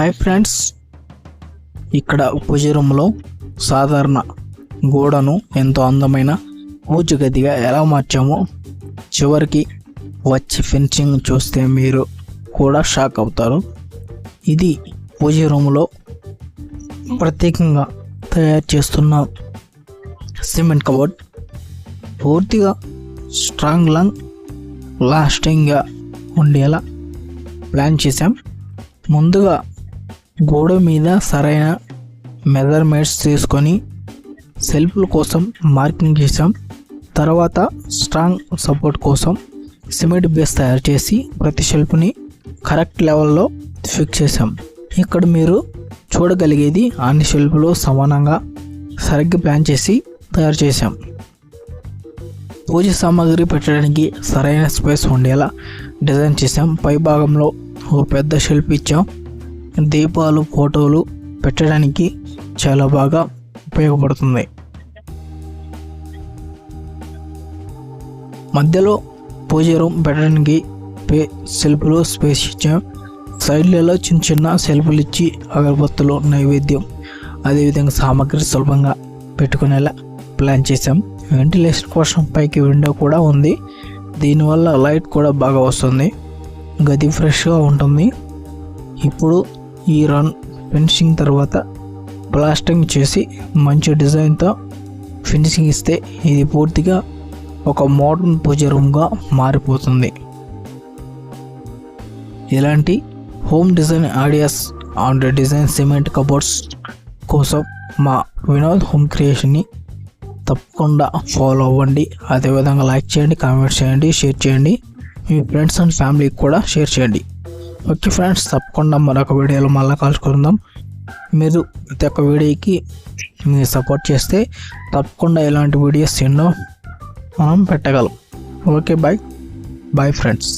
Hi friends, ఇక్కడ పూజ రూమ్లో సాధారణ గోడను ఎంతో అందమైన పూజ గదిగా ఎలా మార్చామో చివరికి వచ్చి ఫినిషింగ్ చూస్తే మీరు కూడా షాక్ అవుతారు. ఇది పూజ రూమ్లో ప్రత్యేకంగా తయారు చేస్తున్న సిమెంట్ కబోర్డ్. పూర్తిగా లాంగ్ లాస్టింగ్గా ఉండేలా ప్లాన్ చేశాం. ముందుగా గోడ మీద సరైన మెజర్మెంట్స్ తీసుకొని సెల్ఫ్ల కోసం మార్కింగ్ చేసాం. తర్వాత స్ట్రాంగ్ సపోర్ట్ కోసం సిమెంట్ బేస్ తయారు చేసి ప్రతి షెల్ఫ్ని కరెక్ట్ లెవెల్లో ఫిక్స్ చేసాం. ఇక్కడ మీరు చూడగలిగేది అన్ని షెల్ఫ్లు సమానంగా సరిగ్గా ప్లాన్ చేసి తయారు చేసాం. పూజ సామాగ్రి పెట్టడానికి సరైన స్పేస్ ఉండేలా డిజైన్ చేసాం. పై భాగంలో ఓ పెద్ద షెల్ఫ్ ఇచ్చాం. దీపాలు, ఫోటోలు పెట్టడానికి చాలా బాగా ఉపయోగపడుతుంది. మధ్యలో పూజ రూమ్ పెట్టడానికి సెల్ఫ్లు స్పేస్ ఇచ్చాం. సైడ్లలో చిన్న చిన్న సెల్ఫ్లు ఇచ్చి అగరబత్తులు, నైవేద్యం, అదేవిధంగా సామాగ్రి సులభంగా పెట్టుకునేలా ప్లాన్ చేసాం. వెంటిలేషన్ కోసం పైకి విండో కూడా ఉంది. దీనివల్ల లైట్ కూడా బాగా వస్తుంది, గది ఫ్రెష్గా ఉంటుంది. ఇప్పుడు ఈ ఫినిషింగ్ తర్వాత ప్లాస్టరింగ్ చేసి మంచి డిజైన్తో ఫినిషింగ్ ఇస్తే ఇది పూర్తిగా ఒక మోడర్న్ పూజ రూమ్గా మారిపోతుంది. ఇలాంటి home design ideas and design cement cupboards కోసం మా వినోద్ హోమ్ క్రియేషన్ని తప్పకుండా ఫాలో అవ్వండి. అదేవిధంగా లైక్ చేయండి, కామెంట్ చేయండి, షేర్ చేయండి, మీ ఫ్రెండ్స్ అండ్ ఫ్యామిలీకి కూడా షేర్ చేయండి. ఓకే ఫ్రెండ్స్, తప్పకుండా మరొక వీడియోలో మళ్ళీ కలుసుకుందాం. మీరు ప్రతి ఒక్క వీడియోకి మీరు సపోర్ట్ చేస్తే తప్పకుండా ఇలాంటి వీడియోస్ ఎన్నో మనం పెట్టగలం. Okay, bye friends.